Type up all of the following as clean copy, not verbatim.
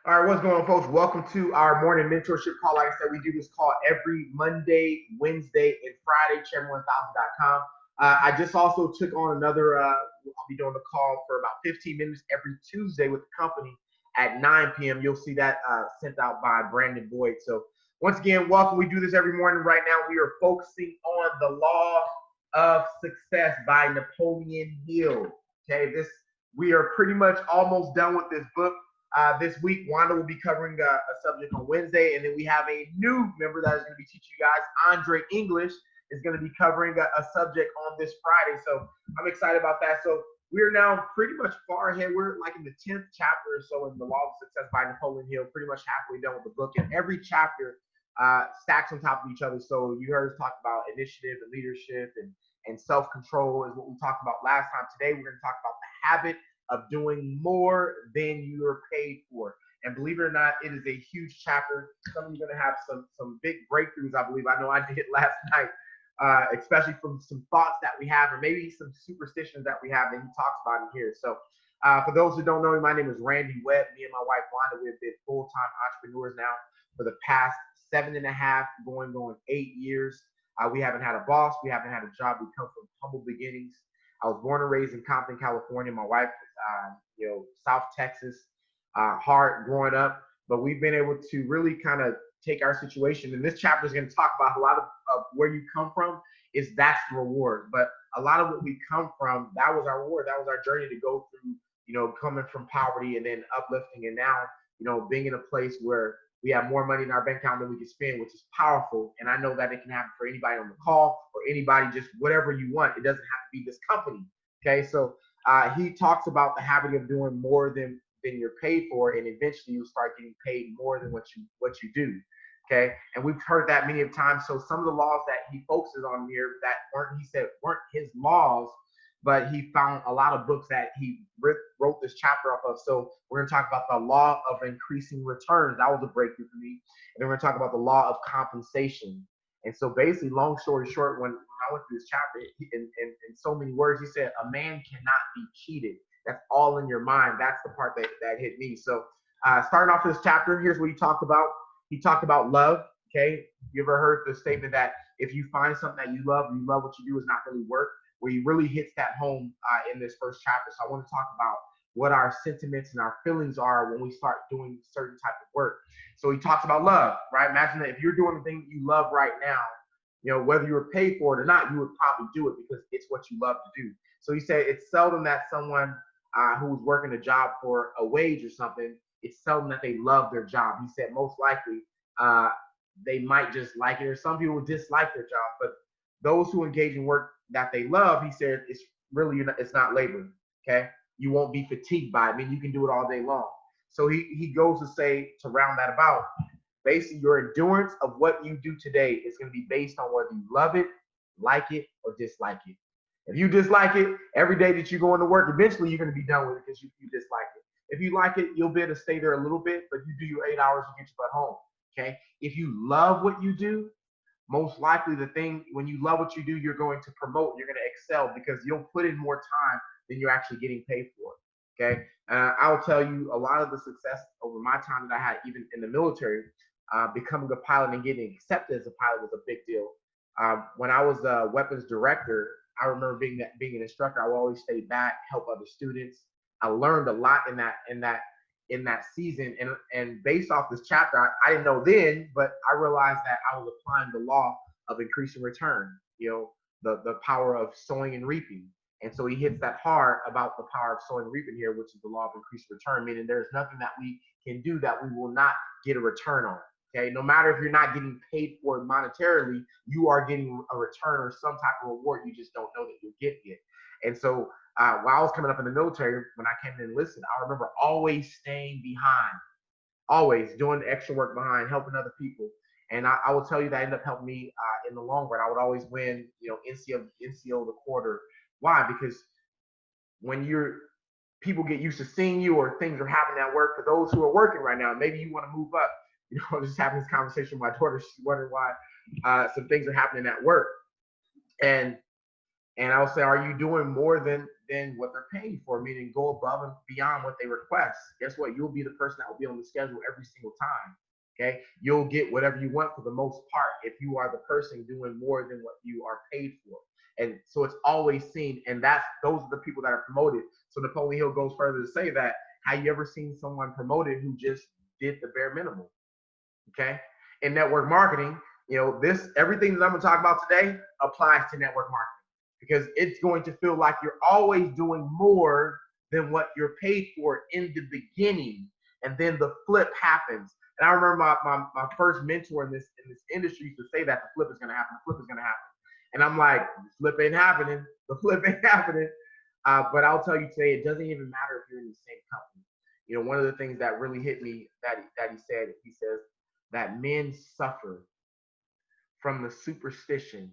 All right, what's going on, folks? Welcome to our morning mentorship call. Like I said, we do this call every Monday, Wednesday, and Friday, chairman1000.com. I just also took on another, I'll be doing the call for about 15 minutes every Tuesday with the company at 9 p.m. You'll see that sent out by Brandon Boyd. So once again, welcome. We do this every morning. Right now, we are focusing on The Law of Success by Napoleon Hill. Okay, we are pretty much almost done with this book. This week, Wanda will be covering a subject on Wednesday, and then we have a new member that is going to be teaching you guys. Andre English is going to be covering a subject on this Friday, so I'm excited about that. So we're now pretty much far ahead. We're like in the 10th chapter or so in The Law of Success by Napoleon Hill, pretty much halfway done with the book, and every chapter stacks on top of each other. So you heard us talk about initiative and leadership and self-control is what we talked about last time. Today, we're going to talk about the habit of doing more than you are paid for. And believe it or not, it is a huge chapter. Some of you are going to have some big breakthroughs, I believe. I know I did last night, especially from some thoughts that we have or maybe some superstitions that we have that he talks about in here. So for those who don't know me, my name is Randy Webb. Me and my wife, Wanda, we've been full-time entrepreneurs now for the past 7.5, going on 8 years. We haven't had a boss. We haven't had a job. We come from humble beginnings. I was born and raised in Compton, California. My wife is, South Texas, hard growing up. But we've been able to really kind of take our situation. And this chapter is going to talk about a lot of where you come from that's the reward. But a lot of what we come from, that was our reward. That was our journey to go through, coming from poverty and then uplifting. And now, being in a place where we have more money in our bank account than we can spend, which is powerful. And I know that it can happen for anybody on the call or anybody, just whatever you want. It doesn't have to be this company. Okay. So he talks about the habit of doing more than you're paid for. And eventually you start getting paid more than what you do. Okay. And we've heard that many of times. So some of the laws that he focuses on here that weren't his laws, but he found a lot of books that he wrote this chapter off of. So we're going to talk about the law of increasing returns. That was a breakthrough for me. And then we're going to talk about the law of compensation. And so basically, long story short, when I went through this chapter, in so many words, he said, a man cannot be cheated. That's all in your mind. That's the part that hit me. So starting off this chapter, here's what he talked about. He talked about love. Okay. You ever heard the statement that if you find something that you love what you do is not really work? Where he really hits that home in this first chapter. So I want to talk about what our sentiments and our feelings are when we start doing certain type of work. So he talks about love, right? Imagine that if you're doing the thing you love right now, whether you were paid for it or not, you would probably do it because it's what you love to do. So he said it's seldom that someone who's working a job for a wage or something, it's seldom that they love their job. He said most likely they might just like it, or some people dislike their job, but those who engage in work that they love, he said, it's not labor. Okay, you won't be fatigued by it. I mean, you can do it all day long. So he goes to say, to round that about, basically your endurance of what you do today is going to be based on whether you love it, like it, or dislike it. If you dislike it, every day that you go into work, eventually you're going to be done with it because you dislike it. If you like it, you'll be able to stay there a little bit, but you do your 8 hours, you get your butt home. Okay. If you love what you do, most likely the thing, when you love what you do, you're going to promote, you're going to excel because you'll put in more time than you're actually getting paid for. Okay. I will tell you a lot of the success over my time that I had, even in the military, becoming a pilot and getting accepted as a pilot was a big deal. When I was a weapons director, I remember being an instructor, I would always stay back, help other students. I learned a lot in that season. And based off this chapter, I didn't know then, but I realized that I was applying the law of increasing return, the power of sowing and reaping. And so he hits that hard about the power of sowing and reaping here, which is the law of increased return, meaning there's nothing that we can do that we will not get a return on. Okay, no matter if you're not getting paid for it monetarily, you are getting a return or some type of reward. You just don't know that you're getting it. And so while I was coming up in the military, when I came in and enlisted, I remember always staying behind, always doing the extra work behind, helping other people. And I will tell you that ended up helping me in the long run. I would always win, NCO the quarter. Why? Because when people get used to seeing you or things are happening at work, for those who are working right now, maybe you want to move up. I was just having this conversation with my daughter. She's wondering why some things are happening at work. And I will say, are you doing more than than what they're paying for, meaning go above and beyond what they request. Guess what? You'll be the person that will be on the schedule every single time. Okay, you'll get whatever you want for the most part if you are the person doing more than what you are paid for. And so it's always seen, and those are the people that are promoted. So Napoleon Hill goes further to say that, have you ever seen someone promoted who just did the bare minimum? Okay, in network marketing, this everything that I'm going to talk about today applies to network marketing, because it's going to feel like you're always doing more than what you're paid for in the beginning, and then the flip happens. And I remember my first mentor in this industry used to say that the flip is going to happen, the flip is going to happen. And I'm like, the flip ain't happening, the flip ain't happening. But I'll tell you today, it doesn't even matter if you're in the same company. One of the things that really hit me that he says that men suffer from the superstition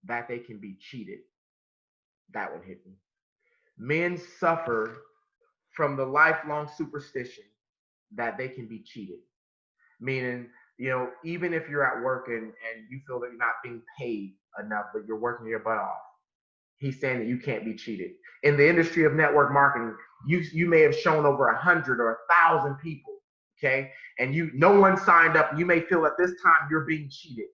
that they can be cheated. That one hit me. Men suffer from the lifelong superstition that they can be cheated. Meaning, even if you're at work and you feel that you're not being paid enough, but you're working your butt off, he's saying that you can't be cheated. In the industry of network marketing, you may have shown over 100 or 1,000 people, okay? And no one signed up. You may feel at this time you're being cheated.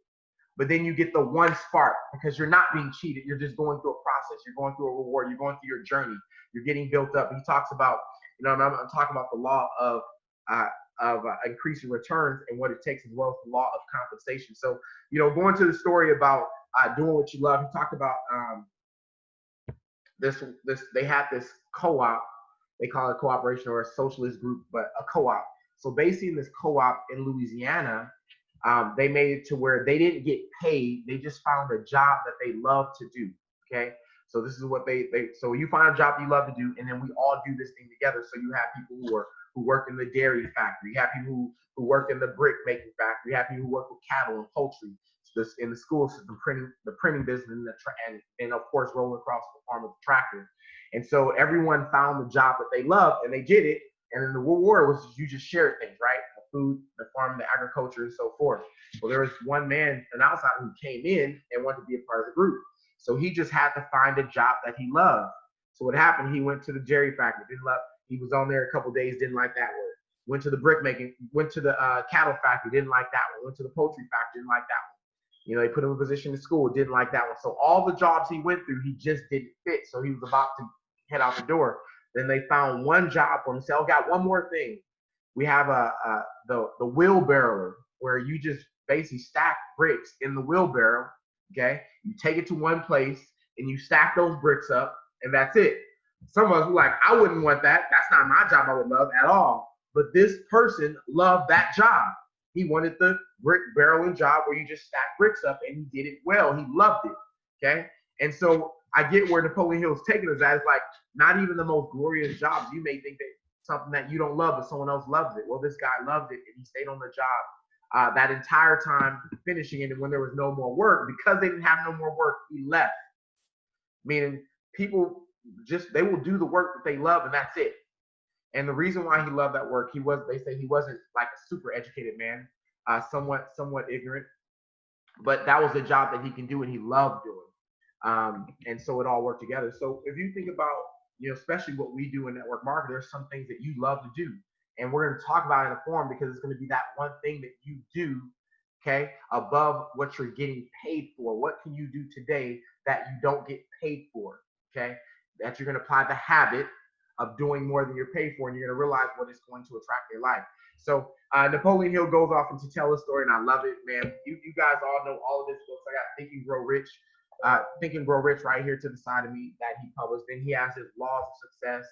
But then you get the one spark because you're not being cheated. You're just going through a process. You're going through a reward. You're going through your journey. You're getting built up. He talks about, and I'm talking about the law of increasing returns and what it takes, as well as the law of compensation. So, going to the story about doing what you love, he talked about this. They had this co-op. They call it a cooperation or a socialist group, but a co-op. So basically in this co-op in Louisiana, they made it to where they didn't get paid. They just found a job that they love to do. Okay. So this is what so you find a job you love to do, and then we all do this thing together. So you have people who work in the dairy factory. You have people who work in the brick making factory. You have people who work with cattle and poultry. So this, in the school system, the printing business, and of course rolling across the farm with the tractor. And so everyone found the job that they loved, and they did it. And then the reward was you just shared things, right? The food, the farm, the agriculture, and so forth. Well, there was one man, an outsider, who came in and wanted to be a part of the group. So he just had to find a job that he loved. So what happened? He went to the dairy factory, didn't love. He was on there a couple of days, didn't like that work. Went to the brick making, went to the cattle factory, didn't like that one. Went to the poultry factory, didn't like that one. They put him in a position in school, didn't like that one. So all the jobs he went through, he just didn't fit. So he was about to head out the door. Then they found one job for him. Said, "Oh, got one more thing. We have the wheelbarrow, where you just basically stack bricks in the wheelbarrow. Okay, you take it to one place and you stack those bricks up, and that's it." Some of us were like, "I wouldn't want that. That's not my job. I would love at all." But this person loved that job. He wanted the brick barreling job where you just stack bricks up, and he did it well. He loved it. Okay, and so I get where Napoleon Hill's taking us at. It's like not even the most glorious jobs. You may think that something that you don't love, but someone else loves it. Well, this guy loved it, and he stayed on the job that entire time, finishing it. And when there was no more work, because they didn't have no more work, he left. Meaning people they will do the work that they love, and that's it. And the reason why he loved that work, they say he wasn't like a super educated man, somewhat ignorant, but that was the job that he can do and he loved doing. And so it all worked together. So if you think about, especially what we do in network marketing, there's some things that you love to do. And we're going to talk about it in a forum because it's going to be that one thing that you do, okay, above what you're getting paid for. What can you do today that you don't get paid for, okay? That you're going to apply the habit of doing more than you're paid for, and you're going to realize what it's going to attract in your life. So Napoleon Hill goes off and to tell a story, and I love it, man. You guys all know all of his books. I got Think and Grow Rich. Think and Grow Rich right here to the side of me that he published. Then he has his Laws of Success.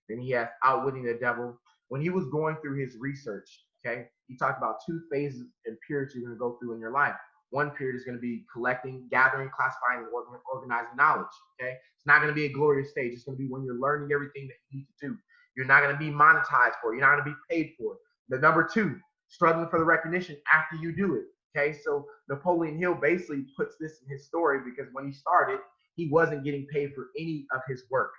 Then he has Outwitting the Devil. When he was going through his research, okay, he talked about 2 phases and periods you're going to go through in your life. One period is going to be collecting, gathering, classifying, and organizing knowledge, okay? It's not going to be a glorious stage. It's going to be when you're learning everything that you need to do. You're not going to be monetized for it. You're not going to be paid for it. The number 2, struggling for the recognition after you do it. Okay, so Napoleon Hill basically puts this in his story because when he started, he wasn't getting paid for any of his work.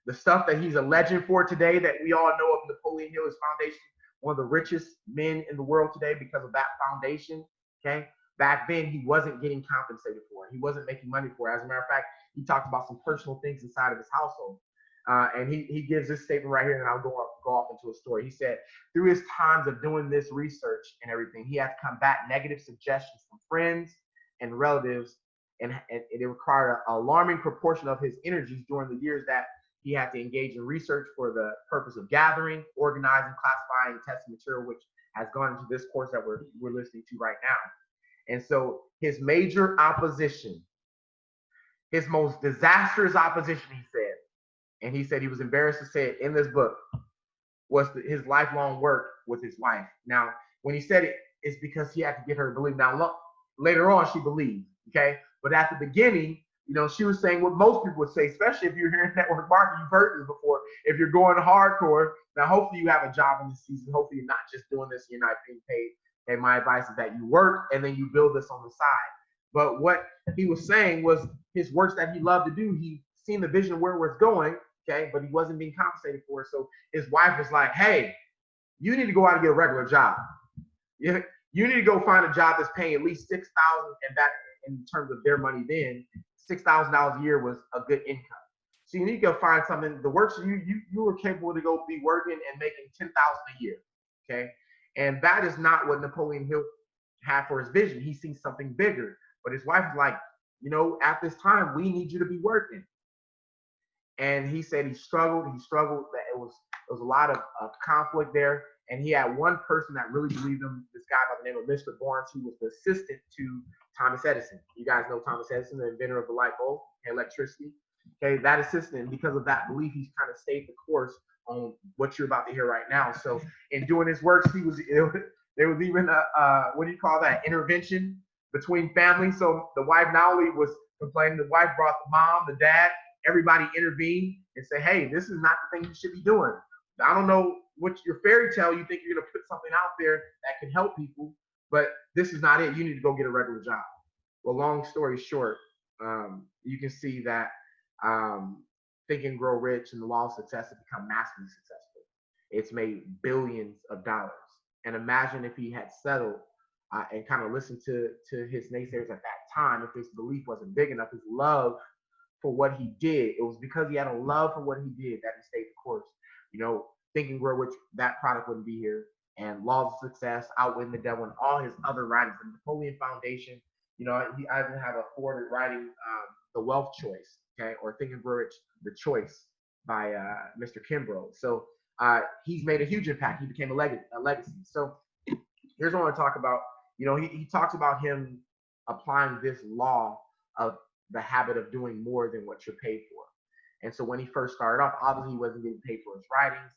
The stuff that he's a legend for today that we all know of Napoleon Hill's foundation, one of the richest men in the world today because of that foundation, okay? Back then, he wasn't getting compensated for it. He wasn't making money for it. As a matter of fact, he talked about some personal things inside of his household. And he gives this statement right here, and I'll go off into a story. He said, through his times of doing this research and everything, he had to combat negative suggestions from friends and relatives, and it required an alarming proportion of his energies during the years that he had to engage in research for the purpose of gathering, organizing, classifying, testing material, which has gone into this course that we're listening to right now. And so his major opposition, his most disastrous opposition, he said, and he said he was embarrassed to say it in this book, was his lifelong work with his wife. Now, when he said it, it's because he had to get her to believe. Now, later on, she believed, okay? But at the beginning, she was saying what most people would say, especially if you're here in network marketing. You've heard this before. If you're going hardcore, now hopefully you have a job in this season. Hopefully you're not just doing this, you're not being paid. And my advice is that you work and then you build this on the side. But what he was saying was his works that he loved to do, he seen the vision of where it was going, okay, but he wasn't being compensated for it. So his wife was like, hey, you need to go out and get a regular job. You need to go find a job that's paying at least $6,000, and that in terms of their money then, $6,000 a year was a good income. So you need to go find something. The works you were capable to go be working and making $10,000 a year, okay? And that is not what Napoleon Hill had for his vision. He sees something bigger. But his wife was like, at this time, we need you to be working. And he said he struggled. That it was a lot of conflict there. And he had one person that really believed him, this guy by the name of Mr. Barnes, who was the assistant to Thomas Edison. You guys know Thomas Edison, the inventor of the light bulb and electricity. Okay, that assistant, because of that belief, he's kind of stayed the course on what you're about to hear right now. So in doing his works, there was even what do you call that, intervention between families. So the wife not only was complaining, the wife brought the mom, the dad, everybody intervened and say, hey, this is not the thing you should be doing. I don't know what your fairy tale, you think you're going to put something out there that can help people, but this is not it. You need to go get a regular job. Well, long story short, you can see that Think and Grow Rich and the Law of Success has become massively successful. It's made billions of dollars. And imagine if he had settled and kind of listened to his naysayers at that time, if his belief wasn't big enough, his love for what he did. It was because he had a love for what he did that he stayed the course. Think and Grow Rich, that product wouldn't be here. And Laws of Success, Outwitting the Devil, and all his other writings, the Napoleon Foundation. I even have a forward writing, The Wealth Choice, okay, or Think and Grow Rich, The Choice by Mr. Kimbrough. So he's made a huge impact. He became a legacy. So here's what I want to talk about. He talks about him applying this law of the habit of doing more than what you're paid for. And so when he first started off, obviously he wasn't getting paid for his writings.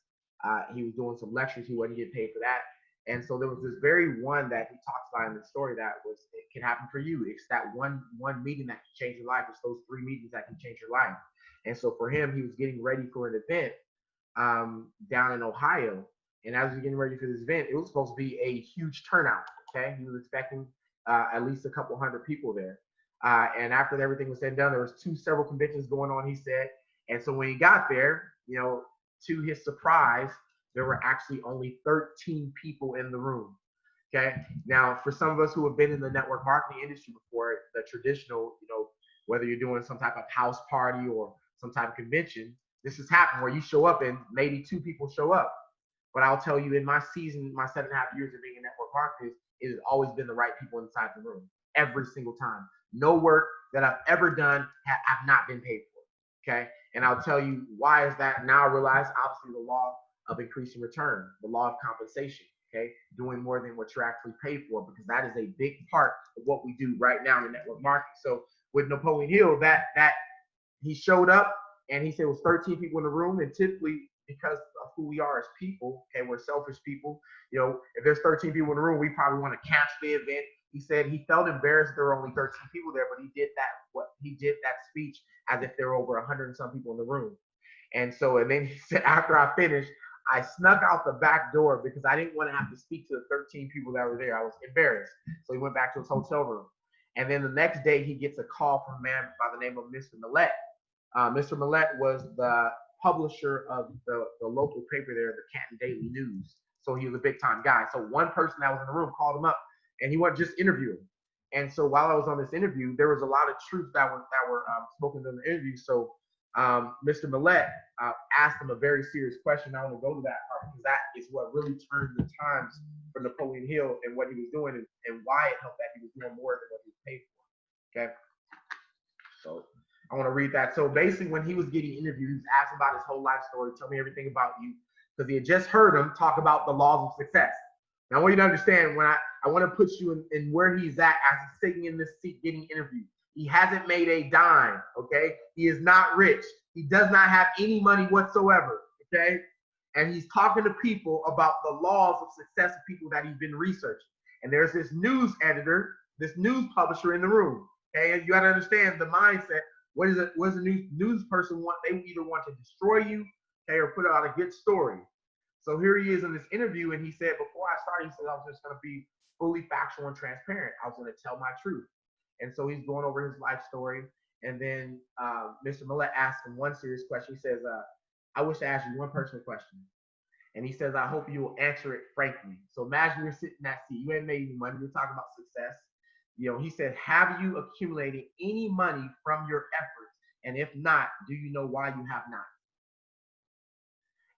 He was doing some lectures. He wasn't getting paid for that. And so there was this very one that he talks about in the story that was, it can happen for you. It's that one meeting that can change your life. It's those 3 meetings that can change your life. And so for him, he was getting ready for an event down in Ohio. And as he was getting ready for this event, it was supposed to be a huge turnout. Okay, he was expecting at least a couple hundred people there. And after everything was said and done, there was several conventions going on, he said. And so when he got there, to his surprise, there were actually only 13 people in the room. Okay. Now, for some of us who have been in the network marketing industry before, the traditional, whether you're doing some type of house party or some type of convention, this has happened where you show up and maybe 2 people show up. But I'll tell you, in my season, my 7.5 years of being in network marketing, it has always been the right people inside the room every single time. No work that I've ever done have not been paid for. Okay. And I'll tell you why is that. Now I realize, obviously, the law of increasing return, the law of compensation, okay? Doing more than what you're actually paid for, because that is a big part of what we do right now in network marketing. So with Napoleon Hill, that he showed up and he said it was 13 people in the room, and typically because of who we are as people, okay, we're selfish people. If there's 13 people in the room, we probably want to cancel the event. He said he felt embarrassed there were only 13 people there, but he did that speech as if there were over 100 and some people in the room. And then he said, after I finished, I snuck out the back door because I didn't want to have to speak to the 13 people that were there. I was embarrassed. So he went back to his hotel room. And then the next day, he gets a call from a man by the name of Mr. Millett. Mr. Millett was the publisher of the local paper there, the Canton Daily News. So he was a big-time guy. So one person that was in the room called him up, and he wanted to just interview him. And so while I was on this interview, there was a lot of truths that were spoken in the interview. So Mr. Millett asked him a very serious question. I want to go to that part because that is what really turned the times for Napoleon Hill and what he was doing and why it helped that he was doing more than what he was paid for. Okay. So I want to read that. So basically, when he was getting interviewed, he was asked about his whole life story. Tell me everything about you, because he had just heard him talk about the laws of success. Now, I want you to understand when I want to put you in where he's at as he's sitting in this seat getting interviewed. He hasn't made a dime. Okay, he is not rich. He does not have any money whatsoever. Okay, and he's talking to people about the laws of success of people that he's been researching. And there's this news editor, this news publisher in the room. Okay, and you got to understand the mindset. What is it? What does a news person want? They either want to destroy you, okay, or put out a good story. So here he is in this interview, and he said, before I started, he said I was just going to be fully factual and transparent. I was going to tell my truth. And so he's going over his life story. And then Mr. Millett asked him one serious question. He says, I wish to ask you one personal question. And he says, I hope you will answer it frankly. So imagine you're sitting in that seat. You ain't made any money. You're talking about success. You know, he said, have you accumulated any money from your efforts? And if not, do you know why you have not?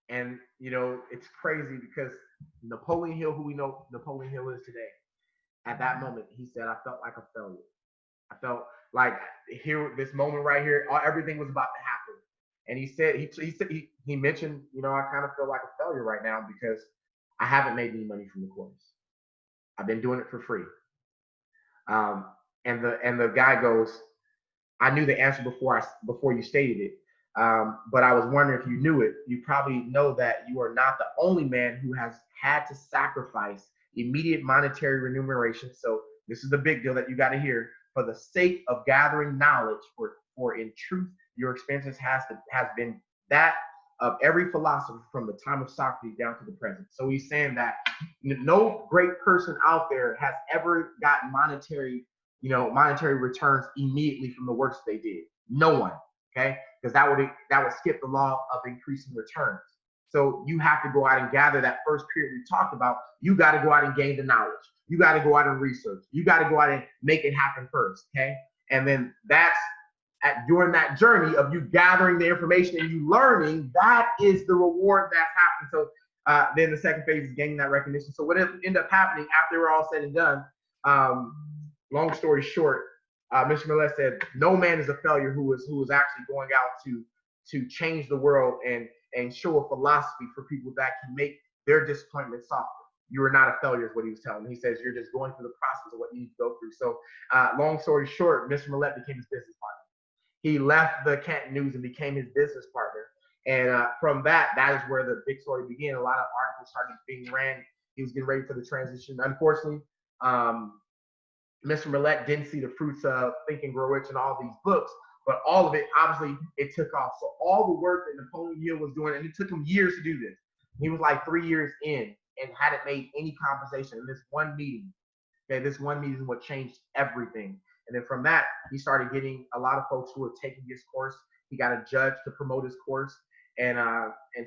And, you know, it's crazy because Napoleon Hill, who we know Napoleon Hill is today, at that moment, he said, I felt like a failure. I felt like here, this moment right here, everything was about to happen. And he said, he mentioned, you know, I kind of feel like a failure right now because I haven't made any money from the course. I've been doing it for free. And the guy goes, I knew the answer before you stated it. But I was wondering if you knew it. You probably know that you are not the only man who has had to sacrifice immediate monetary remuneration. So this is the big deal that you got to hear. For the sake of gathering knowledge, for in truth, your experiences has been that of every philosopher from the time of Socrates down to the present. So he's saying that no great person out there has ever gotten monetary returns immediately from the works they did. No one, okay? Because that would skip the law of increasing returns. So you have to go out and gather that first period we talked about. You got to go out and gain the knowledge. You got to go out and research. You got to go out and make it happen first, okay? And then that's during that journey of you gathering the information and you learning, that is the reward that's happening. So then the second phase is gaining that recognition. So what ended up happening after we're all said and done, long story short, Mr. Millett said, no man is a failure who is actually going out to change the world and show a philosophy for people that can make their disappointment softer. You are not a failure is what he was telling me. He says you're just going through the process of what you need to go through. So long story short, Mr. Millett became his business partner. He left the Canton News and became his business partner. And from that is where the big story began. A lot of articles started being ran. He was getting ready for the transition. Unfortunately, Mr. Millett didn't see the fruits of Think and Grow Rich and all these books, but all of it, obviously, it took off. So all the work that Napoleon Hill was doing, and it took him years to do this. He was like 3 years in and hadn't made any compensation in this one meeting. Okay, this one meeting is what changed everything. And then from that, he started getting a lot of folks who were taking his course. He got a judge to promote his course. And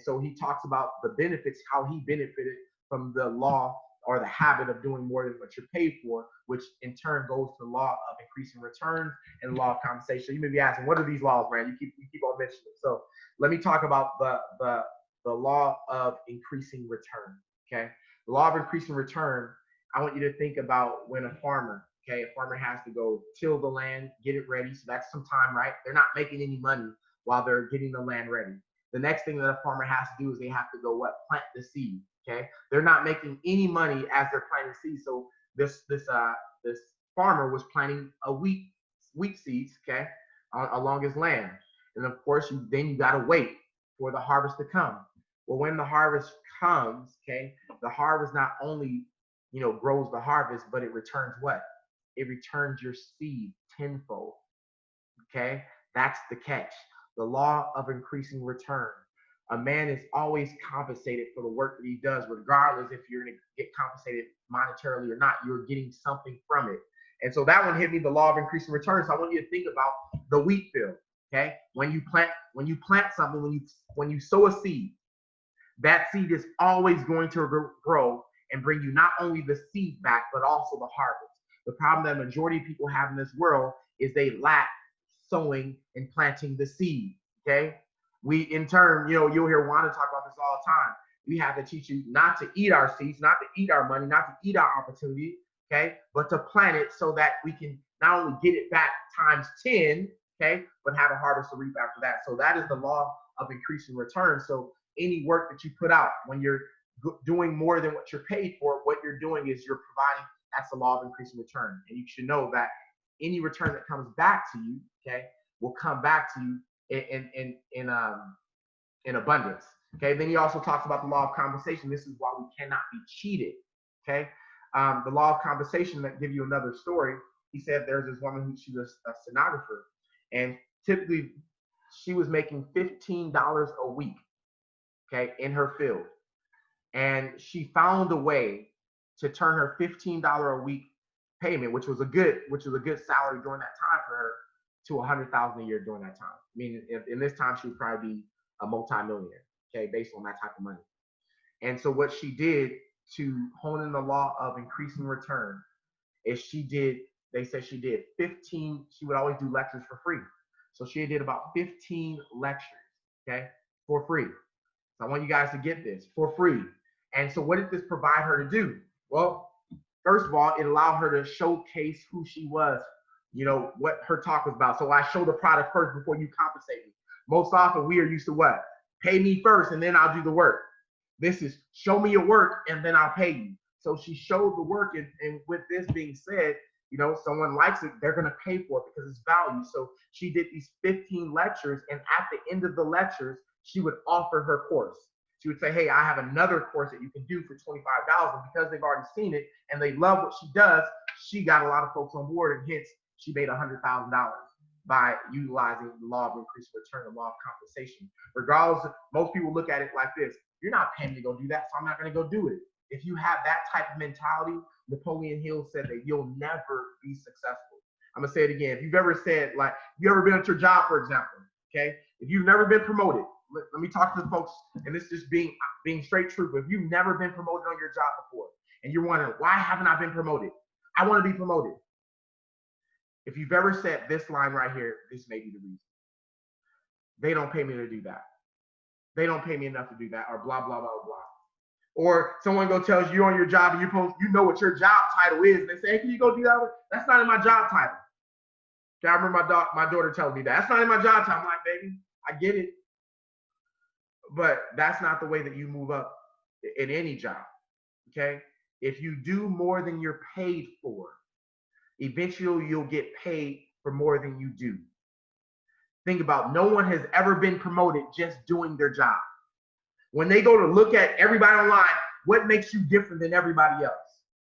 so he talks about the benefits, how he benefited from the law or the habit of doing more than what you're paid for, which in turn goes to the law of increasing returns and the law of compensation. You may be asking, what are these laws, Rand? You keep on mentioning it. So let me talk about the law of increasing return. Okay, the law of increasing return. I want you to think about when a farmer has to go till the land, get it ready. So that's some time, right? They're not making any money while they're getting the land ready. The next thing that a farmer has to do is they have to go plant the seed. Okay, they're not making any money as they're planting seeds. So this farmer was planting a wheat seeds, okay, along his land. And of course, you got to wait for the harvest to come. Well, when the harvest comes, okay, the harvest not only grows the harvest, but it returns what? It returns your seed tenfold. Okay, that's the catch. The law of increasing return. A man is always compensated for the work that he does, regardless if you're going to get compensated monetarily or not. You're getting something from it. And so that one hit me, the law of increasing returns. So I want you to think about the wheat field. Okay, when you plant something, when you sow a seed, that seed is always going to grow and bring you not only the seed back, but also the harvest. The problem that majority of people have in this world is they lack sowing and planting the seed. Okay. We, in turn, you'll hear Wanda talk about this all the time. We have to teach you not to eat our seeds, not to eat our money, not to eat our opportunity, okay, but to plant it so that we can not only get it back times 10, okay, but have a harvest to reap after that. So that is the law of increasing return. So any work that you put out, when you're doing more than what you're paid for, what you're doing is you're providing. That's the law of increasing return. And you should know that any return that comes back to you, okay, will come back to you in abundance. Okay. Then he also talks about the law of compensation. This is why we cannot be cheated. Okay. The law of compensation, that give you another story. He said there's this woman who, she was a stenographer, and typically she was making $15 a week, okay, in her field. And she found a way to turn her $15 a week payment, which was a good salary during that time for her, to $100,000 a year during that time. I mean, in this time, she would probably be a multimillionaire, okay, based on that type of money. And so what she did to hone in the law of increasing return is they said she did 15, she would always do lectures for free. So she did about 15 lectures, okay, for free. So I want you guys to get this, for free. And so what did this provide her to do? Well, first of all, it allowed her to showcase who she was, what her talk was about. So I show the product first before you compensate me. Most often we are used to what? Pay me first and then I'll do the work. This is show me your work and then I'll pay you. So she showed the work, and with this being said, someone likes it, they're going to pay for it because it's value. So she did these 15 lectures, and at the end of the lectures, she would offer her course. She would say, hey, I have another course that you can do for $25. And because they've already seen it and they love what she does, she got a lot of folks on board, and hence she made $100,000 by utilizing the law of increased return, the law of compensation. Regardless, most people look at it like this: you're not paying me to go do that, so I'm not going to go do it. If you have that type of mentality, Napoleon Hill said that you'll never be successful. I'm going to say it again. If you've ever said, like, you ever been at your job, for example, okay? If you've never been promoted, let me talk to the folks, and this is just being straight true. But if you've never been promoted on your job before, and you're wondering, why haven't I been promoted? I want to be promoted. If you've ever said this line right here, this may be the reason. They don't pay me to do that. They don't pay me enough to do that, or blah, blah, blah, blah. Or someone tells you on your job, and you know what your job title is, and they say, hey, can you go do that? That's not in my job title. Okay, I remember my daughter telling me that. That's not in my job title. I'm like, baby, I get it. But that's not the way that you move up in any job, okay? If you do more than you're paid for, eventually you'll get paid for more than you do. Think about, no one has ever been promoted just doing their job. When they go to look at everybody online, what makes you different than everybody else?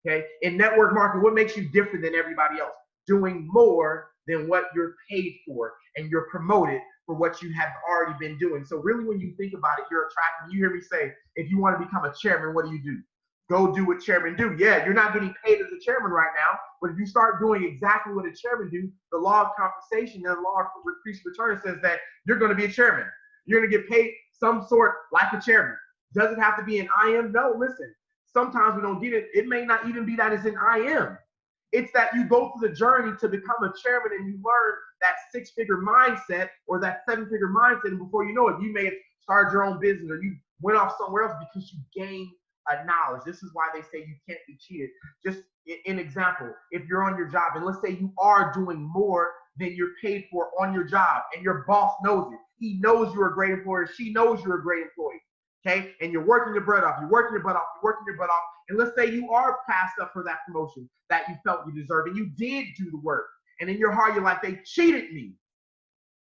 Okay, in network marketing, what makes you different than everybody else? Doing more than what you're paid for, and you're promoted for what you have already been doing. So really, when you think about it, you're attracting. You hear me say, if you want to become a chairman, what do? Go do what chairmen do. Yeah, you're not getting paid as a chairman right now, but if you start doing exactly what a chairman do, the law of compensation and the law of increased return says that you're going to be a chairman. You're going to get paid some sort like a chairman. Does it have to be an IM? No, listen. Sometimes we don't get it. It may not even be that it's an IM. It's that you go through the journey to become a chairman, and you learn that six-figure mindset or that seven-figure mindset, and before you know it, you may have started your own business, or you went off somewhere else because you gained a knowledge. This is why they say you can't be cheated. Just an example, if you're on your job, and let's say you are doing more than you're paid for on your job, and your boss knows it. He knows you're a great employer. She knows you're a great employee. Okay, and you're working your butt off. You're working your butt off. You're working your butt off. And let's say you are passed up for that promotion that you felt you deserved, and you did do the work. And in your heart, you're like, they cheated me.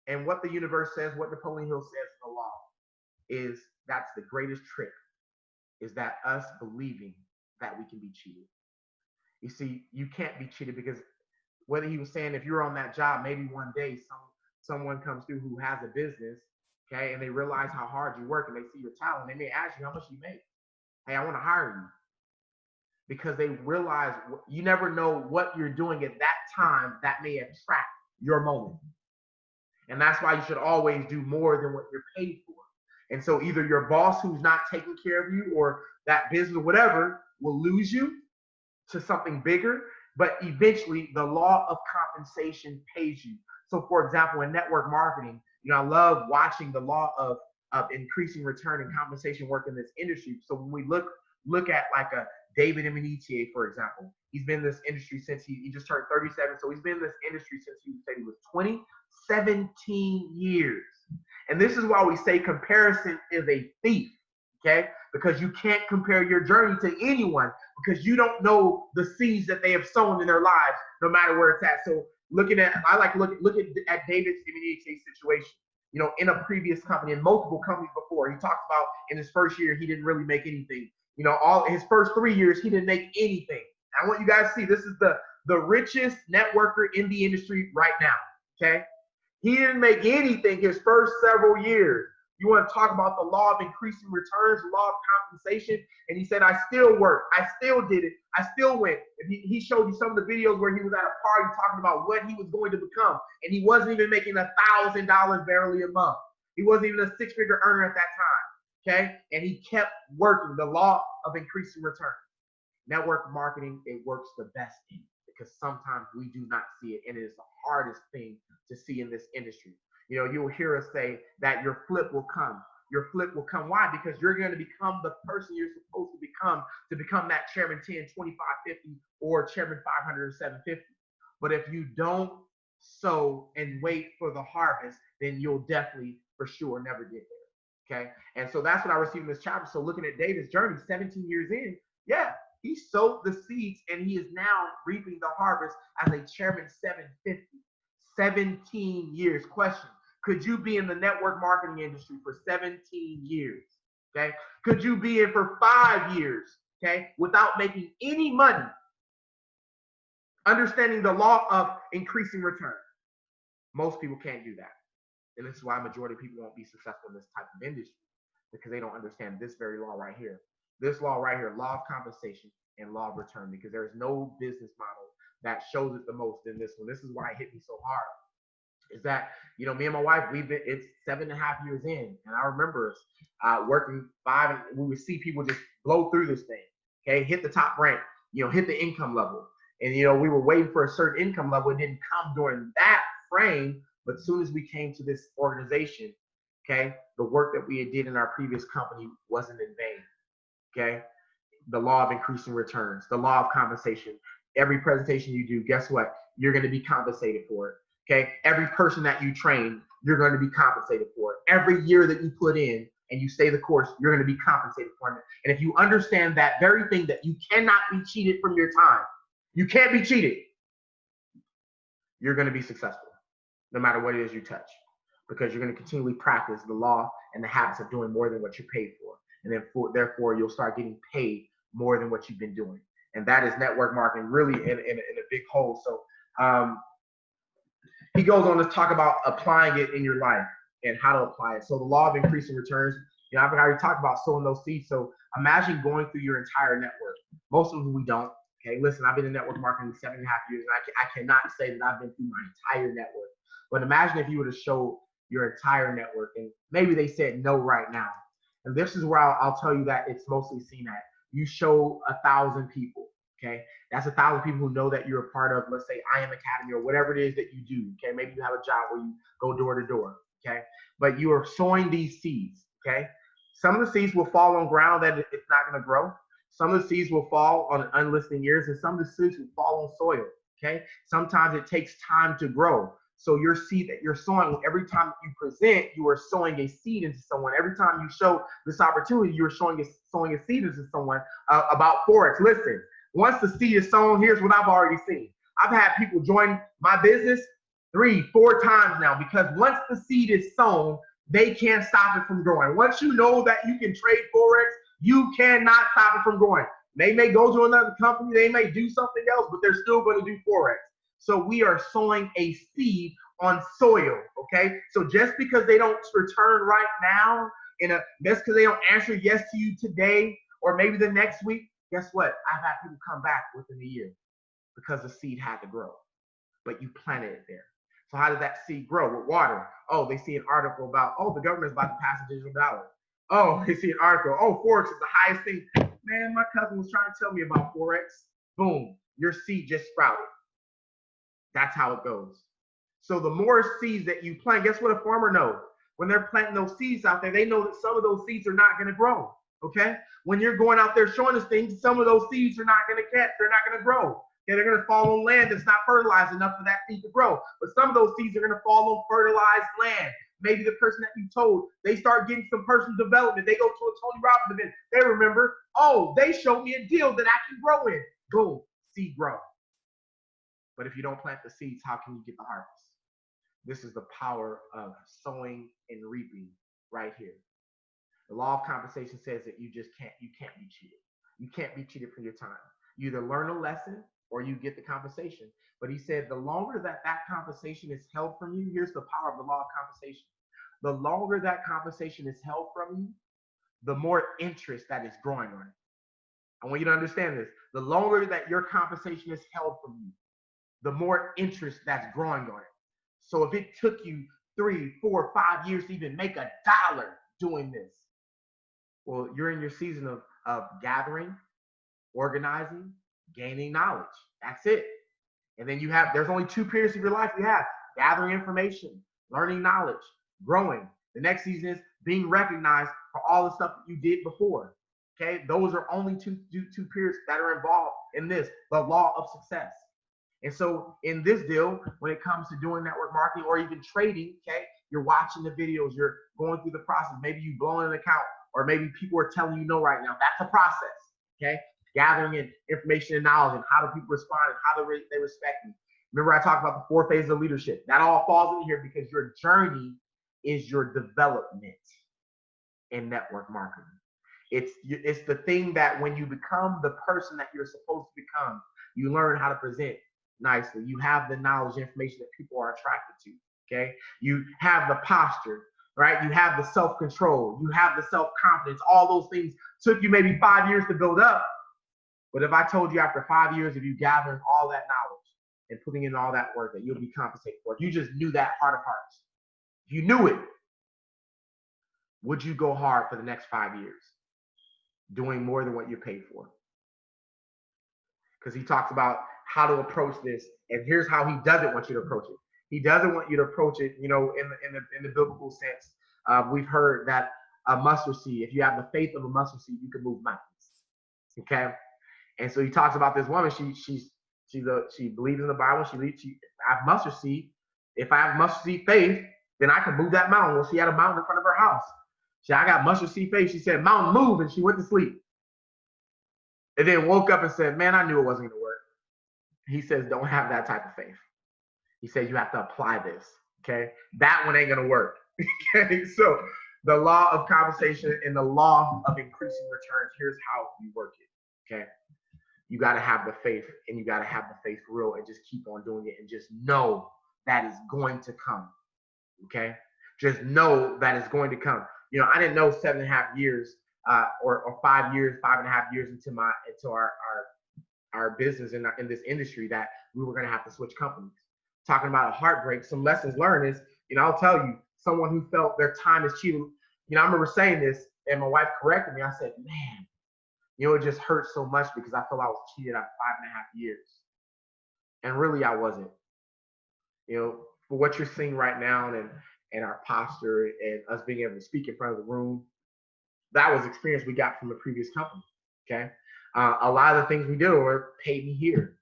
And what the universe says, what Napoleon Hill says in the law, is that's the greatest trick, is that us believing that we can be cheated. You see, you can't be cheated, because whether he was saying, if you're on that job, maybe one day someone comes through who has a business, okay, and they realize how hard you work, and they see your talent, they may ask you how much you make. Hey, I want to hire you. Because they realize you never know what you're doing at that time that may attract your moment. And that's why you should always do more than what you're paid for. And so either your boss who's not taking care of you, or that business or whatever, will lose you to something bigger. But eventually the law of compensation pays you. So for example, in network marketing, I love watching the law of increasing return and compensation work in this industry. So when we look at like a David Emenitier, for example, he's been in this industry since he just turned 37. So he's been in this industry since he was 20, 17 years. And this is why we say comparison is a thief, okay? Because you can't compare your journey to anyone because you don't know the seeds that they have sown in their lives, no matter where it's at. So I like to look at David Emenitier's situation. In a previous company, in multiple companies before, he talks about in his first year, he didn't really make anything. All his first 3 years, he didn't make anything. I want you guys to see, this is the richest networker in the industry right now, okay? He didn't make anything his first several years. You want to talk about the law of increasing returns, the law of compensation, and he said, I still worked. I still did it. I still went. He showed you some of the videos where he was at a party talking about what he was going to become, and he wasn't even making $1,000 barely a month. He wasn't even a six-figure earner at that time, okay? And he kept working the law of increasing returns. Network marketing, it works the best in because sometimes we do not see it, and it is the hardest thing to see in this industry. You'll hear us say that your flip will come. Your flip will come. Why? Because you're going to become the person you're supposed to become that chairman 10, 25, 50, or chairman 500 or 750. But if you don't sow and wait for the harvest, then you'll definitely, for sure, never get there. Okay? And so that's what I received in this chapter. So looking at David's journey, 17 years in, yeah, he sowed the seeds and he is now reaping the harvest as a chairman 750. 17 years. Question: could you be in the network marketing industry for 17 years? Okay. Could you be in for 5 years? Okay. Without making any money? Understanding the law of increasing return. Most people can't do that. And this is why a majority of people won't be successful in this type of industry because they don't understand this very law right here. This law right here, law of compensation and law of return, because there is no business model that shows it the most in this one. This is why it hit me so hard. Is that, me and my wife, it's 7.5 years in. And I remember working 5, and we would see people just blow through this thing, okay, hit the top rank, hit the income level. And, we were waiting for a certain income level. It didn't come during that frame. But as soon as we came to this organization, okay, the work that we did in our previous company wasn't in vain, okay? The law of increasing returns, the law of compensation. Every presentation you do, guess what? You're going to be compensated for it. Okay. Every person that you train, you're going to be compensated for it. Every year that you put in and you stay the course, you're going to be compensated for it. And if you understand that very thing, that you cannot be cheated from your time, you can't be cheated, you're going to be successful no matter what it is you touch, because you're going to continually practice the law and the habits of doing more than what you're paid for. And then therefore, you'll start getting paid more than what you've been doing. And that is network marketing really in a big hole. So he goes on to talk about applying it in your life and how to apply it. So the law of increasing returns, I've already talked about sowing those seeds. So imagine going through your entire network. Most of them we don't. Okay, listen, I've been in network marketing 7.5 years, and I cannot say that I've been through my entire network. But imagine if you were to show your entire network, and maybe they said no right now. And this is where I'll tell you that it's mostly seen at. You show 1,000 people, okay? That's 1,000 people who know that you're a part of, let's say, I Am Academy or whatever it is that you do, okay? Maybe you have a job where you go door to door, okay? But you are sowing these seeds, okay? Some of the seeds will fall on ground that it's not going to grow. Some of the seeds will fall on unlistened ears, and some of the seeds will fall on soil, okay? Sometimes it takes time to grow. So your seed that you're sowing, every time you present, you are sowing a seed into someone. Every time you show this opportunity, you're sowing a seed into someone about Forex. Listen, once the seed is sown, here's what I've already seen. I've had people join my business 3, 4 times now, because once the seed is sown, they can't stop it from growing. Once you know that you can trade Forex, you cannot stop it from growing. They may go to another company, they may do something else, but they're still going to do Forex. So we are sowing a seed on soil, okay? So just because they don't return right now, just because they don't answer yes to you today or maybe the next week, guess what? I've had people come back within a year because the seed had to grow, but you planted it there. So how did that seed grow? With water. Oh, they see an article about, the government's about to pass a digital dollar. Oh, they see an article. Oh, Forex is the highest thing. Man, my cousin was trying to tell me about Forex. Boom, your seed just sprouted. That's how it goes. So the more seeds that you plant, guess what a farmer knows? When they're planting those seeds out there, they know that some of those seeds are not going to grow. Okay? When you're going out there showing us things, some of those seeds are not going to catch. They're not going to grow. Okay? They're going to fall on land that's not fertilized enough for that seed to grow. But some of those seeds are going to fall on fertilized land. Maybe the person that you told, they start getting some personal development. They go to a Tony Robbins event. They remember, oh, they showed me a deal that I can grow in. Boom, seed grow. But if you don't plant the seeds, how can you get the harvest? This is the power of sowing and reaping right here. The law of compensation says that you can't be cheated. You can't be cheated for your time. You either learn a lesson or you get the compensation. But he said the longer that compensation is held from you, here's the power of the law of compensation. The longer that compensation is held from you, the more interest that is growing on it. I want you to understand this. The longer that your compensation is held from you, the more interest that's growing on it. So if it took you 3, 4, 5 years to even make $1 doing this, well, you're in your season of gathering, organizing, gaining knowledge. That's it. And then there's only 2 periods of your life you have: gathering information, learning knowledge, growing. The next season is being recognized for all the stuff that you did before. Okay, those are only two periods that are involved in this, the law of success. And so in this deal, when it comes to doing network marketing or even trading, okay, you're watching the videos, you're going through the process. Maybe you blowing an account, or maybe people are telling you no right now. That's a process, okay? Gathering in information and knowledge, and how do people respond, and how do they respect you. Remember I talked about the 4 phases of leadership. That all falls in here because your journey is your development in network marketing. It's the thing that when you become the person that you're supposed to become, you learn how to present nicely. You have the knowledge, information that people are attracted to, okay? You have the posture, right? You have the self-control. You have the self-confidence. All those things took you maybe 5 years to build up. But if I told you after 5 years of you gathering all that knowledge and putting in all that work that you'll be compensated for, if you just knew that heart of hearts, if you knew it, would you go hard for the next 5 years doing more than what you're paid for? Because he talks about how to approach this, and here's how he doesn't want you to approach it. He doesn't want you to approach it, you know, in the biblical sense. We've heard that a mustard seed, if you have the faith of a mustard seed, you can move mountains. Okay, and so he talks about this woman. She believes in the Bible. I have mustard seed. If I have mustard seed faith, then I can move that mountain. Well, she had a mountain in front of her house. She said, I got mustard seed faith. She said, mountain move, and she went to sleep. And then woke up and said, man, I knew it wasn't going to work. He says, don't have that type of faith. He says, you have to apply this, okay? That one ain't going to work, okay? So the law of compensation and the law of increasing returns, here's how you work it, okay? You got to have the faith, and you got to have the faith for real, and just keep on doing it, and just know that is going to come, okay? Just know that it's going to come. You know, I didn't know 7.5 years or 5 years, 5.5 years into our business in this industry that we were going to have to switch companies. Talking about a heartbreak, some lessons learned is, you know, I'll tell you, someone who felt their time is cheated. You know, I remember saying this, and my wife corrected me. I said, man, you know, it just hurts so much because I felt I was cheated out 5.5 years. And really, I wasn't. You know, for what you're seeing right now and our posture and us being able to speak in front of the room, that was experience we got from the previous company, okay? A lot of the things we did were paid me here.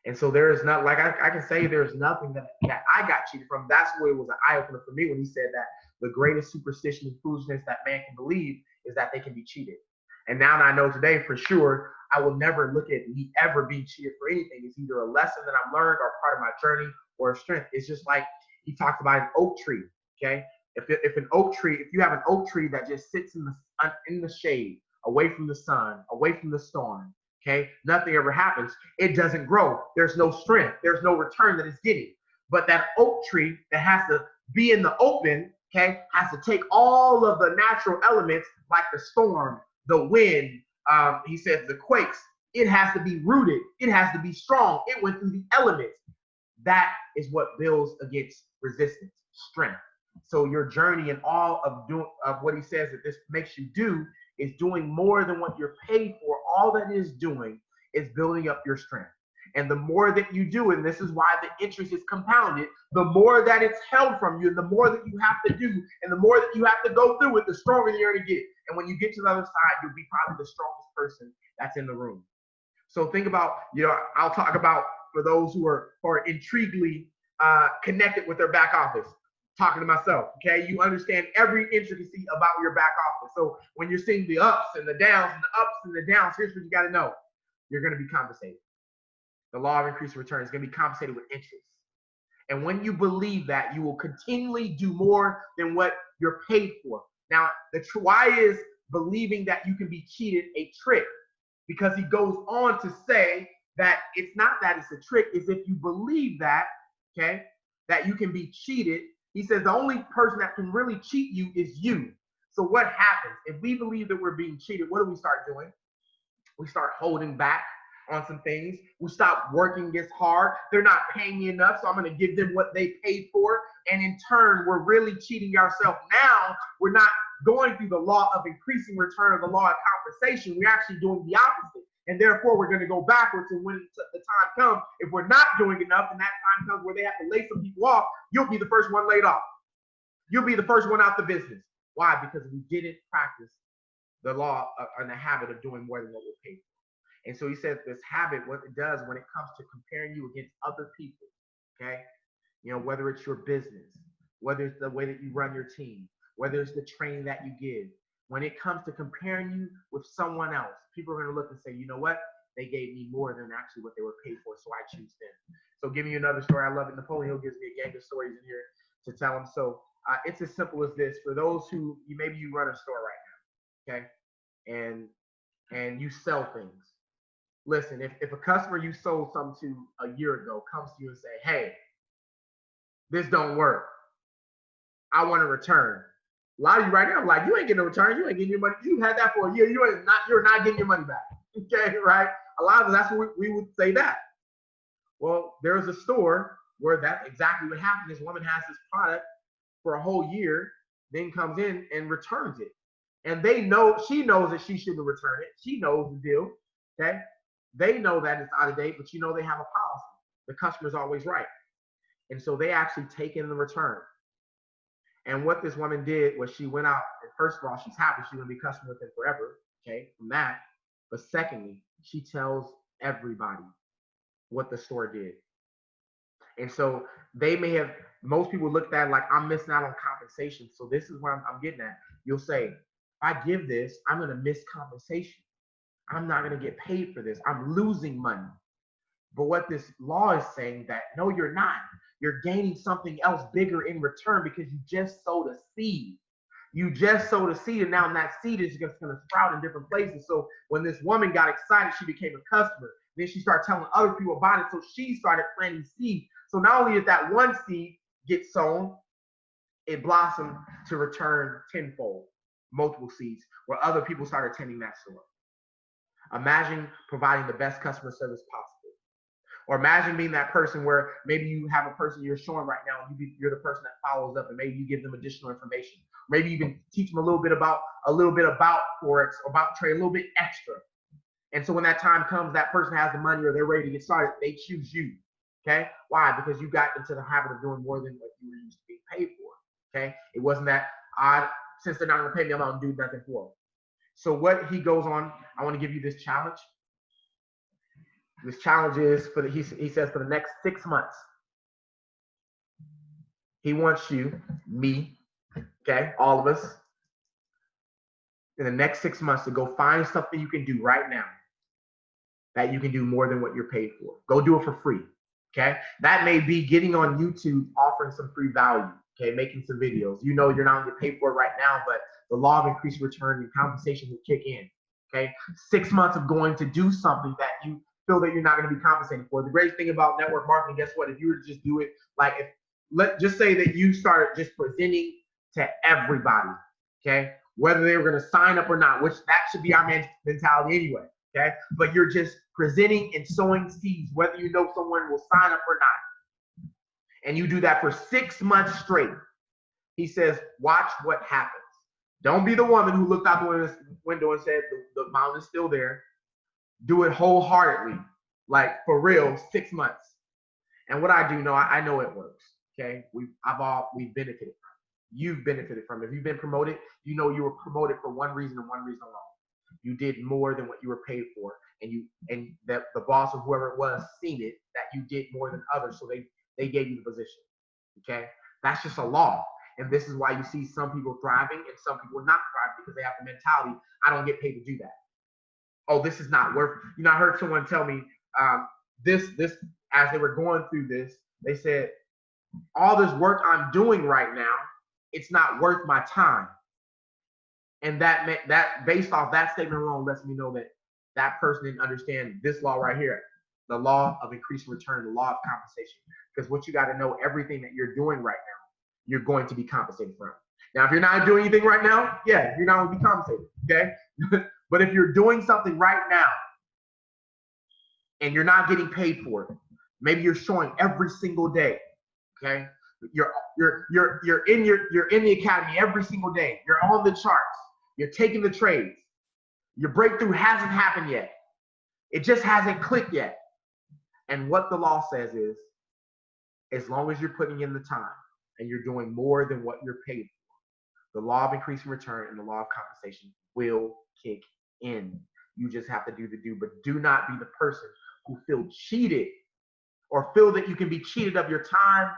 And so there is not, like I can say there's nothing that I got cheated from. That's what it was an eye-opener for me when he said that the greatest superstition and foolishness that man can believe is that they can be cheated. And now that I know today for sure, I will never look at me ever being cheated for anything. It's either a lesson that I've learned or part of my journey or a strength. It's just like he talked about an oak tree, okay? If you have an oak tree that just sits in the shade, away from the sun, away from the storm, okay, nothing ever happens. It doesn't grow. There's no strength. There's no return that it's getting. But that oak tree that has to be in the open, okay, has to take all of the natural elements like the storm, the wind, he says the quakes. It has to be rooted. It has to be strong. It went through the elements. That is what builds against resistance, strength. So your journey and all of what he says that this makes you do is doing more than what you're paid for. All that is doing is building up your strength. And the more that you do, and this is why the interest is compounded, the more that it's held from you, and the more that you have to do, and the more that you have to go through it, the stronger you're going to get. And when you get to the other side, you'll be probably the strongest person that's in the room. So think about, I'll talk about for those who are intriguingly connected with their back office. Talking to myself, okay? You understand every intricacy about your back office. So when you're seeing the ups and the downs and the ups and the downs, here's what you got to know. You're going to be compensated. The law of increased return is going to be compensated with interest. And when you believe that, you will continually do more than what you're paid for. Now, why is believing that you can be cheated a trick? Because he goes on to say that it's not that it's a trick, it's if you believe that, okay, that you can be cheated. He says the only person that can really cheat you is you. So what happens? If we believe that we're being cheated, what do we start doing? We start holding back on some things. We stop working as hard. They're not paying me enough, so I'm going to give them what they paid for. And in turn, we're really cheating ourselves. Now, we're not going through the law of increasing return or the law of compensation. We're actually doing the opposite. And therefore, we're going to go backwards. And when the time comes, if we're not doing enough, and that time comes where they have to lay some people off, you'll be the first one laid off. You'll be the first one out the business. Why? Because we didn't practice the law and the habit of doing more than what we're paid for. And so he says this habit, what it does when it comes to comparing you against other people, okay? Whether it's your business, whether it's the way that you run your team, whether it's the training that you give, when it comes to comparing you with someone else, people are going to look and say, you know what? They gave me more than actually what they were paid for, so I choose them. So give me another story. I love it. Napoleon gives me a gang of stories in here to tell them. So it's as simple as this. For those who, maybe you run a store right now, okay? And you sell things. Listen, if a customer you sold something to a year ago comes to you and say, hey, this don't work, I want to return. A lot of you right now are like, you ain't getting a return. You ain't getting your money. You had that for a year. You're not getting your money back. Okay, right? A lot of that's what we would say that. Well, there's a store where that's exactly what happened. This woman has this product for a whole year, then comes in and returns it. And she knows that she shouldn't return it. She knows the deal. Okay. They know that it's out of date, but they have a policy. The customer's always right. And so they actually take in the return. And what this woman did was she went out, and first of all, she's happy she's going to be a customer with them forever, okay, from that. But secondly, she tells everybody what the store did. And so most people look at it like, I'm missing out on compensation. So this is what I'm getting at. You'll say, if I give this, I'm going to miss compensation. I'm not going to get paid for this. I'm losing money. But what this law is saying that, no, you're not. You're gaining something else bigger in return because you just sowed a seed. You just sowed a seed, and now that seed is just going to sprout in different places. So when this woman got excited, she became a customer. Then she started telling other people about it, so she started planting seeds. So not only did that one seed get sown, it blossomed to return tenfold, multiple seeds, where other people started tending that store. Imagine providing the best customer service possible. Or imagine being that person where maybe you have a person you're showing right now, and you're the person that follows up, and maybe you give them additional information. Maybe you even teach them a little bit about Forex, about trade, a little bit extra. And so when that time comes, that person has the money or they're ready to get started, they choose you. Okay? Why? Because you got into the habit of doing more than what you were used to being paid for. Okay? It wasn't that since they're not going to pay me, I'm not going to do nothing for them. So what he goes on, I want to give you this challenge. This challenge is he says for the next 6 months, he wants you, me, okay, all of us, in the next 6 months to go find something you can do right now that you can do more than what you're paid for. Go do it for free, okay? That may be getting on YouTube, offering some free value, okay, making some videos. You're not going to get paid for it right now, but the law of increased return and compensation will kick in, okay? 6 months of going to do something that you feel that you're not going to be compensated for. The great thing about network marketing, guess what? If you were to just do it, like let's just say that you started just presenting to everybody, okay? Whether they were going to sign up or not, which that should be our mentality anyway, okay? But you're just presenting and sowing seeds, whether you know someone will sign up or not. And you do that for 6 months straight. He says, watch what happens. Don't be the woman who looked out the window and said, the amount is still there. Do it wholeheartedly. like for real, 6 months. And what I do know, I know it works. Okay, we've benefited from it. You've benefited from it. If you've been promoted, you know you were promoted for one reason and one reason alone. You did more than what you were paid for, and that the boss or whoever it was seen it that you did more than others, so they gave you the position. Okay, that's just a law, and this is why you see some people thriving and some people not thriving because they have the mentality, I don't get paid to do that. Oh, this is not worth. You know, I heard someone tell me this as they were going through this. They said, all this work I'm doing right now, it's not worth my time. And that based off that statement alone lets me know that that person didn't understand this law right here, the law of increasing return, the law of compensation. Because what you got to know, everything that you're doing right now, you're going to be compensated for. Now, if you're not doing anything right now, yeah, you're not going to be compensated, okay? But if you're doing something right now and you're not getting paid for it, maybe you're showing every single day, okay? You're in the academy every single day. You're on the charts. You're taking the trades. Your breakthrough hasn't happened yet. It just hasn't clicked yet. And what the law says is, as long as you're putting in the time and you're doing more than what you're paid for, the law of increasing return and the law of compensation will kick in. You just have to do the do, but do not be the person who feel cheated or feel that you can be cheated of your time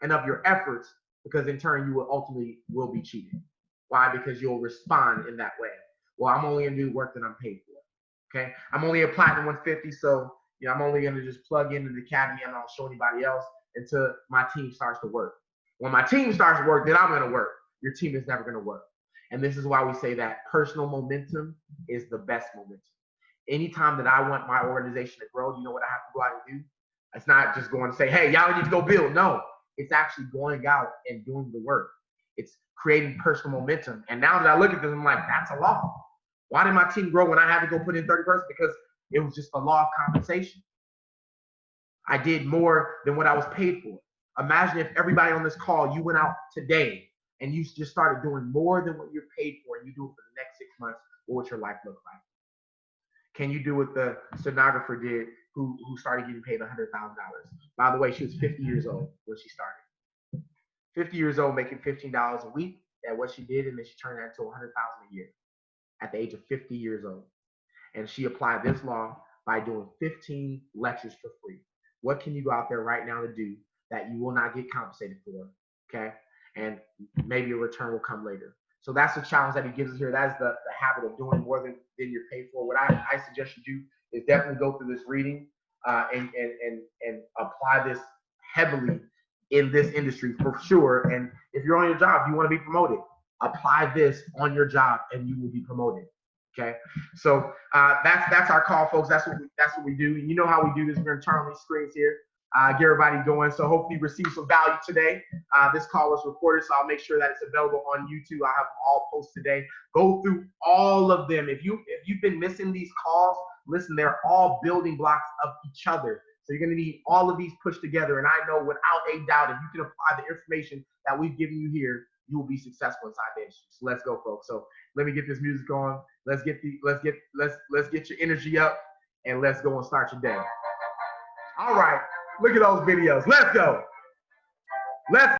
and of your efforts, because in turn you will ultimately be cheated. Why? Because you'll respond in that way. Well, I'm only gonna do work that I'm paid for. Okay, I'm only a platinum 150, so I'm only gonna just plug into the academy and I don't show anybody else until my team starts to work. When my team starts to work, then I'm gonna work. Your team is never gonna work. And this is why we say that personal momentum is the best momentum. Anytime that I want my organization to grow, you know what I have to go out and do? It's not just going to say, hey, y'all need to go build. No, it's actually going out and doing the work. It's creating personal momentum. And now that I look at this, I'm like, that's a law. Why did my team grow when I had to go put in 30%? Because it was just the law of compensation. I did more than what I was paid for. Imagine if everybody on this call, you went out today and you just started doing more than what you're paid for, and you do it for the next 6 months, what would your life look like? Can you do what the stenographer did who started getting paid $100,000? By the way, she was 50 years old when she started. 50 years old, making $15 a week at what she did, and then she turned that into $100,000 a year at the age of 50 years old. And she applied this law by doing 15 lectures for free. What can you go out there right now to do that you will not get compensated for, okay? And maybe a return will come later. So that's the challenge that he gives us here. That's the habit of doing more than you're paid for. What I suggest you do is definitely go through this reading and apply this heavily in this industry for sure. And if you're on your job, you want to be promoted, apply this on your job and you will be promoted. Okay, so that's our call, folks. That's what we do. You know how we do this. We're gonna turn on these screens here, get everybody going. So hopefully you receive some value today. This call was recorded, so I'll make sure that it's available on YouTube. I'll have them all posted today. Go through all of them. If you've been missing these calls, listen, they're all building blocks of each other. So you're gonna need all of these pushed together. And I know without a doubt, if you can apply the information that we've given you here, you will be successful inside the industry. So let's go, folks. So let me get this music on. Let's get your energy up, and let's go and start your day. All right, look at those videos. Let's go. Let's